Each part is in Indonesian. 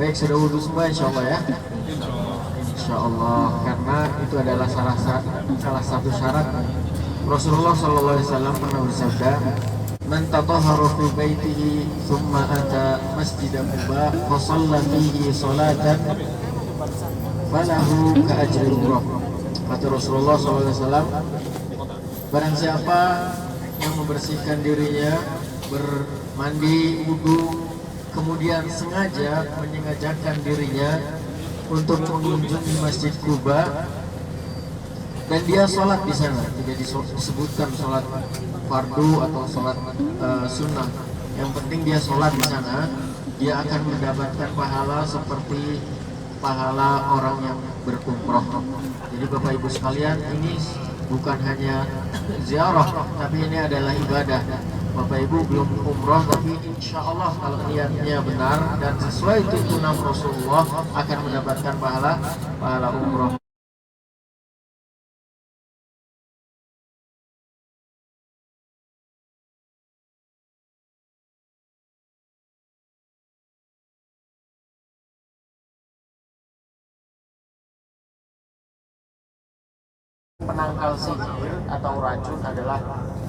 Baik, sudah wudhu semua insya Allah ya. Insya Allah, karena itu adalah salah satu syarat. Rasulullah SAW pernah bersabda, "Man tatahhara fi baitihi thumma ata masjid Quba fa shalla fihi salatan falahu ka ajri umrah." Kata Rasulullah SAW, barang siapa yang membersihkan dirinya, bermandi, wudhu, kemudian menyengajakan dirinya untuk mengunjungi Masjid Quba dan dia sholat di sana, tidak disebutkan sholat fardu atau sholat sunnah. Yang penting dia sholat di sana, dia akan mendapatkan pahala seperti pahala orang yang berumroh. Jadi Bapak Ibu sekalian, ini bukan hanya ziarah, tapi ini adalah ibadah. Bapak Ibu belum umroh, tapi insya Allah kalau niatnya benar dan sesuai tuntunan Rasulullah akan mendapatkan pahala umroh. Penangkal sihir atau racun adalah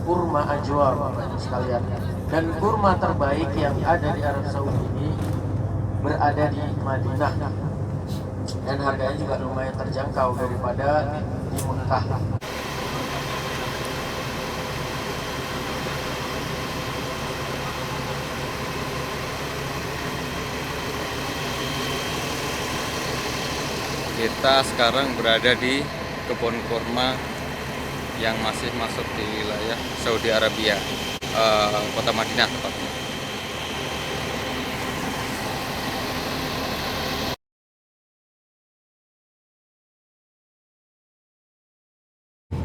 kurma ajwa, Bapak Ibu sekalian. Dan kurma terbaik yang ada di Arab Saudi ini berada di Madinah. Dan harganya juga lumayan terjangkau daripada di Mekah. Kita sekarang berada di kebun kurma yang masih masuk di wilayah Saudi Arabia, kota Madinah tepatnya.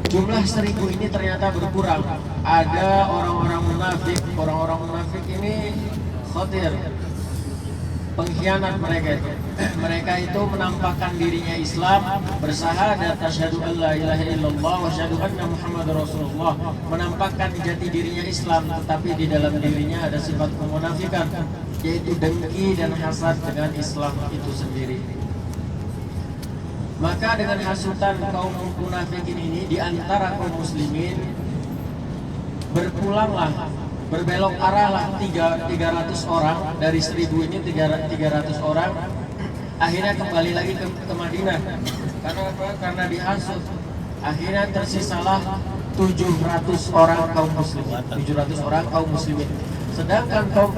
Jumlah 1000 ini ternyata berkurang. Ada orang-orang munafik ini khotir, pengkhianat mereka itu menampakkan dirinya Islam, bersahadat asyhadu an la ilaha illallah wa asyhadu anna Muhammadar Rasulullah, menampakkan jati dirinya Islam, tetapi di dalam dirinya ada sifat kemunafikan, yaitu dengki dan hasad dengan Islam itu sendiri. Maka dengan hasutan kaum munafikin ini, di antara kaum muslimin berbelok arahlah 300 orang dari 1000 ini, 300 orang akhirnya kembali lagi ke Madinah. Karena apa? Karena dihasut. Akhirnya tersisalah 700 orang kaum muslimin. Sedangkan kaum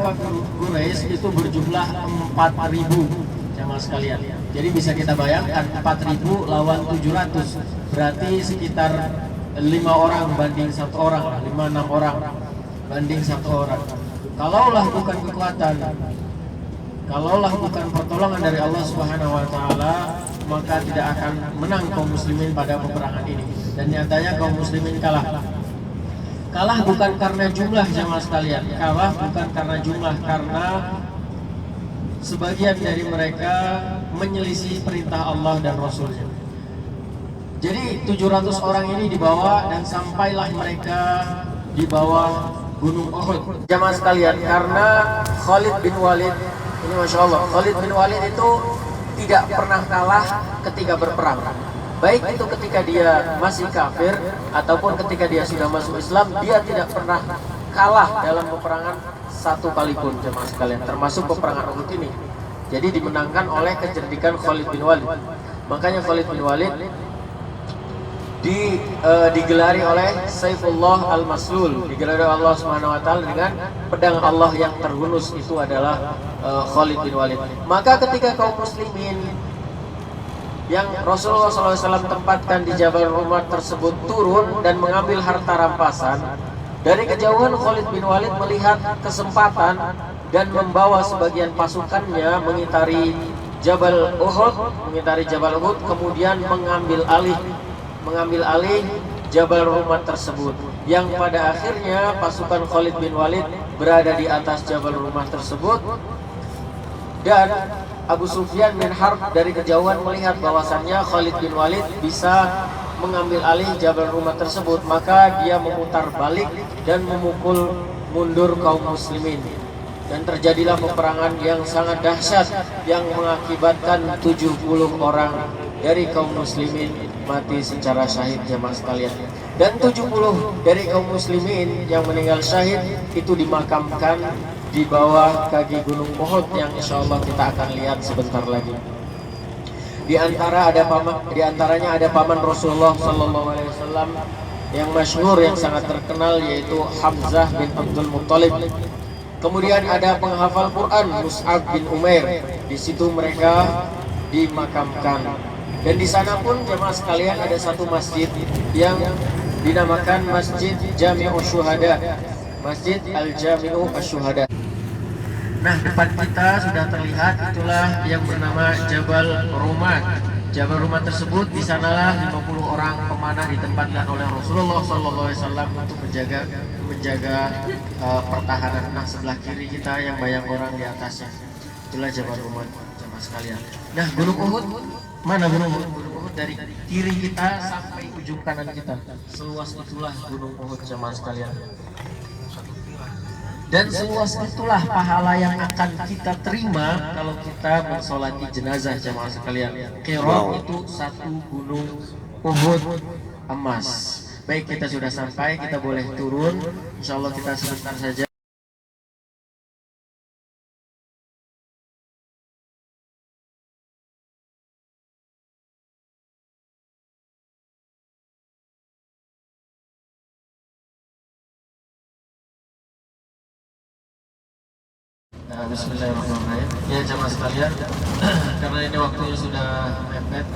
Quraisy itu berjumlah 4000, jamaah sekalian. Jadi bisa kita bayangkan 4000 lawan 700, berarti sekitar 5 orang banding 1 orang, 5-6 orang banding 1 orang. Kalaulah bukan kekuatan, kalaulah bukan pertolongan dari Allah Subhanahu wa taala, maka tidak akan menang kaum muslimin pada peperangan ini. Dan nyatanya kaum muslimin kalah. Kalah bukan karena jumlah, jamaah sekalian. Kalah bukan karena jumlah, karena sebagian dari mereka menyelisih perintah Allah dan Rasulnya. Jadi 700 orang ini dibawa dan sampailah mereka di bawah Gunung Uhud. Jamaah sekalian, karena Khalid bin Walid ini, Masya Allah, Khalid bin Walid itu tidak pernah kalah ketika berperang. Baik itu ketika dia masih kafir ataupun ketika dia sudah masuk Islam, dia tidak pernah kalah dalam peperangan satu kali pun, jemaah sekalian, termasuk peperangan Uhud ini. Jadi dimenangkan oleh kecerdikan Khalid bin Walid. Makanya Khalid bin Walid digelari oleh Saifullah al-Maslul, digelari Allah Subhanahu wa taala dengan pedang Allah yang terhunus, itu adalah Khalid bin Walid. Maka ketika kaum muslimin yang Rasulullah SAW tempatkan di Jabal Rumah tersebut turun dan mengambil harta rampasan, dari kejauhan Khalid bin Walid melihat kesempatan dan membawa sebagian pasukannya mengitari Jabal Uhud, kemudian mengambil alih Jabal Rumah tersebut, yang pada akhirnya pasukan Khalid bin Walid berada di atas Jabal Rumah tersebut. Dan Abu Sufyan bin Harb dari kejauhan melihat bahwasannya Khalid bin Walid bisa mengambil alih Jabal Rumah tersebut, maka dia memutar balik dan memukul mundur kaum muslimin. dan terjadilah peperangan yang sangat dahsyat yang mengakibatkan 70 orang dari kaum muslimin mati secara syahid jemaah sekalian, dan 70 dari kaum muslimin yang meninggal syahid itu dimakamkan di bawah kaki gunung Uhud yang insya Allah kita akan lihat sebentar lagi. Di antaranya ada paman Rasulullah Sallallahu Alaihi Wasallam yang masyhur, yang sangat terkenal, yaitu Hamzah bin Abdul Muttalib. Kemudian ada penghafal Quran Mus'ab bin Umair. Di situ mereka dimakamkan. Dan di sana pun jemaah sekalian ada satu masjid yang dinamakan Masjid Jami'u Syuhada, Masjid Al-Jami'u Asy-Syuhada. Nah, depan kita sudah terlihat itulah yang bernama Jabal Rumat. Jabal Rumat tersebut di sanalah 50 orang pemanah ditempatkan oleh Rasulullah SAW untuk menjaga pertahanan. Nah, sebelah kiri kita yang banyak orang di atasnya, itulah Jabal Rumat jemaah sekalian. Nah, Gunung Uhud, mana Gunung Uhud? Gunung Uhud dari kiri kita sampai ujung kanan kita, seluas itulah Gunung Uhud jemaah sekalian. Dan seluas itulah pahala yang akan kita terima kalau kita mensolati jenazah jemaah sekalian. Qirab itu satu gunung Uhud emas. Baik, kita sudah sampai, kita boleh turun. Insya Allah kita sebentar saja. Nah, bismillahirrahmanirrahim. Ya jemaah sekalian, karena ini waktunya sudah mepet,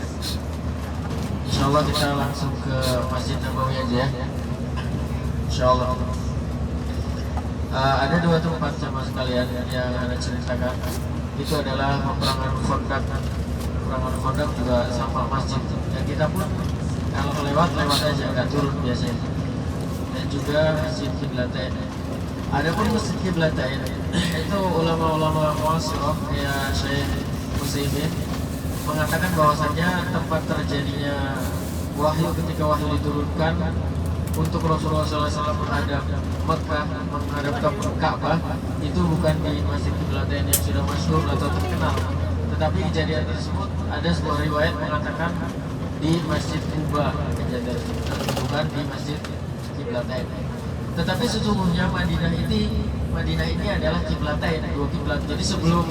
insya Allah kita langsung ke Masjid Nabawi aja ya. Insya Allah. Ada dua tempat jemaah sekalian yang Anda ceritakan. Itu adalah peperangan Khandaq. Peperangan Khandaq juga sama masjid. Dan kita pun kalau lewat aja, nggak turun biasanya. Dan juga Masjid Qiblatain. Adapun Masjid Qiblatain itu ulama-ulama mu'asirah kayak Syekh Utsaimin mengatakan bahwasanya tempat terjadinya wahyu ketika wahyu diturunkan untuk Rasulullah SAW menghadap Mekah, menghadap ke Ka'bah, itu bukan di Masjid Qiblatain yang sudah masyhur atau terkenal, tetapi kejadian tersebut ada sebuah riwayat mengatakan di Masjid Quba, kejadian bukan di Masjid Qiblatain. Tetapi sesungguhnya Madinah ini adalah Qiblatain, dua kiblat. Jadi sebelum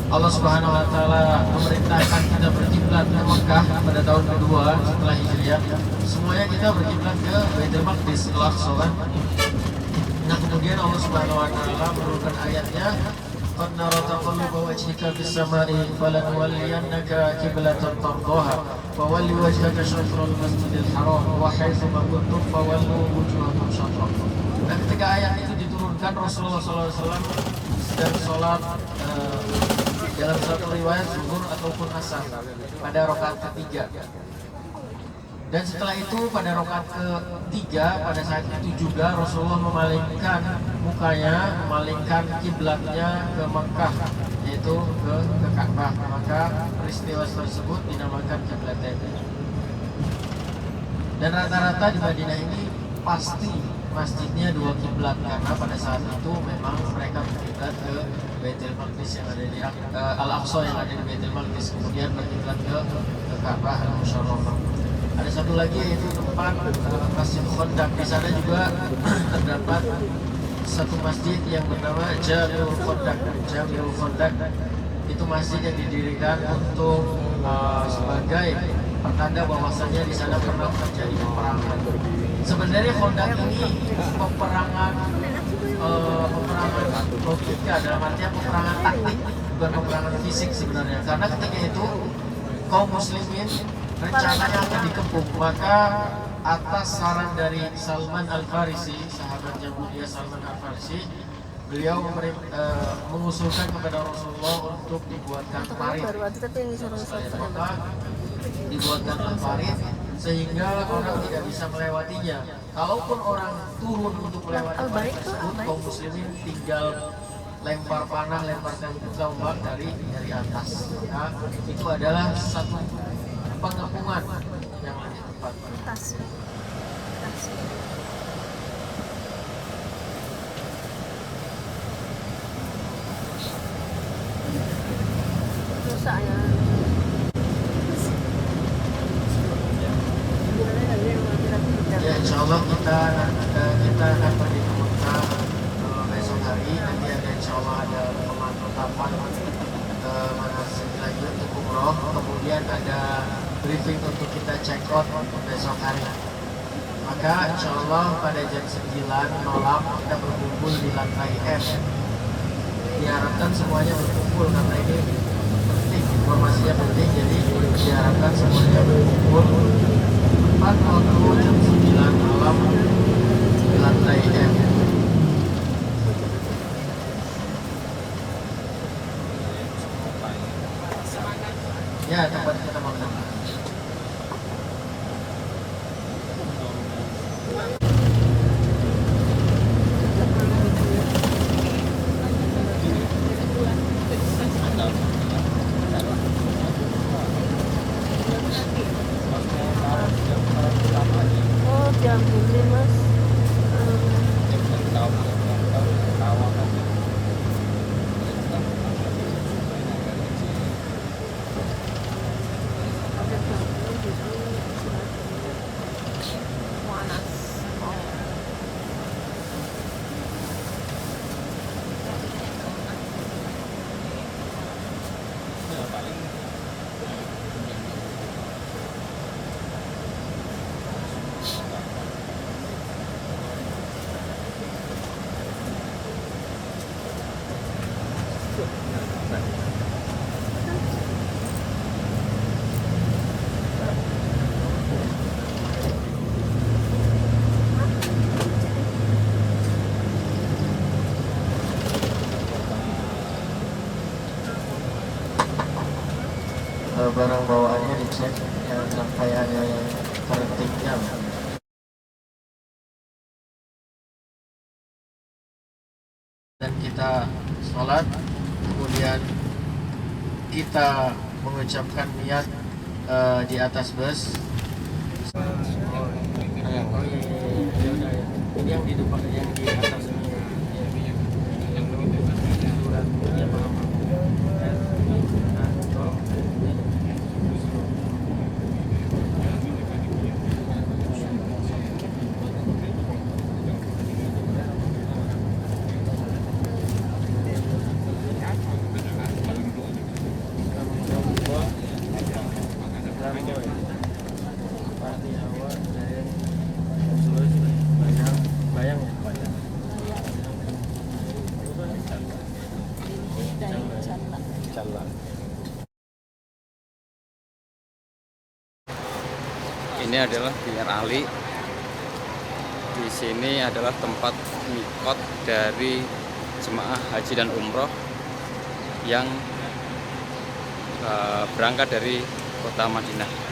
Allah Subhanahu wa taala memerintahkan kita berkiblat ke Mekah pada tahun kedua setelah Hijriah, semuanya kita berkiblat ke Baitul Maqdis, Al-Aqsa. Nah, kemudian Allah Subhanahu wa taala menurunkan ayatnya, "Qad nara taqalluba wajhika fis samai falanuwalliyannaka qiblatan tardaha fawalli wajhaka syatral masjidil haram wa haitsu ma kuntum fawallu wujuhakum syatrah." Nah, ketika ayat itu diturunkan, Rasulullah SAW sedang sholat dalam satu riwayat zuhur ataupun asar pada rakaat ketiga. Dan setelah itu pada rakaat ketiga, pada saat itu juga Rasulullah memalingkan mukanya, memalingkan kiblatnya ke Mekah, yaitu ke Ka'bah. Maka peristiwa tersebut dinamakan Qiblatain. Dan rata-rata di Madinah ini pasti masjidnya dua kiblat, karena pada saat itu memang mereka berkiblat ke Baitul Maqdis yang ada di Al-Aqsa yang ada di Baitul Maqdis, kemudian berkiblat ke Ka'bah Al-Musyarrafah. Ada satu lagi yaitu tempat Masjid Khandaq. Di sana juga terdapat satu masjid yang bernama Jami'ul Khandaq. Jami'ul Khandaq itu masjid yang didirikan untuk sebagai pertanda bahwasanya di sana pernah terjadi peperangan. Sebenarnya Khandaq ini peperangan logika, dalam artian peperangan taktik, bukan peperangan fisik sebenarnya. Karena ketika itu kaum muslimin rencananya akan dikepung, maka atas saran dari Salman Al-Farisi, sahabat yang mulia Salman Al-Farisi, beliau mengusulkan kepada Rasulullah untuk dibuatkan parit. Maka dibuatkanlah parit sehingga orang tidak bisa melewatinya. Kalaupun orang turun untuk melewati parit tersebut, kaum muslimin tinggal lempar panah, lempar tombak dari atas. Nah, itu adalah satu pengepungan yang lebih tepat. insya Allah kita akan pergi ke Mekah besok hari. Nanti ada insya Allah ada pemantapan manasik lagi untuk umroh. Kemudian ada briefing untuk kita check out besok hari. Maka insya Allah pada jam 9 malam kita berkumpul di lantai F. Diharapkan semuanya berkumpul karena ini penting, informasinya penting, jadi diharapkan semuanya berkumpul tepat waktu jam 9 malam di lantai F. Ya, tempat kita makan. Oh, jam 5 mas. Panas. Barang bawaannya dicek, jangan sampai ada yang tertinggal. Dan kita sholat, kemudian kita mengucapkan niat di atas bus. Ini yang di depan, yang di atas. Bayang ya? Ini adalah Biar Ali. Di sini adalah tempat mikot dari jemaah haji dan umroh yang berangkat dari kota Madinah.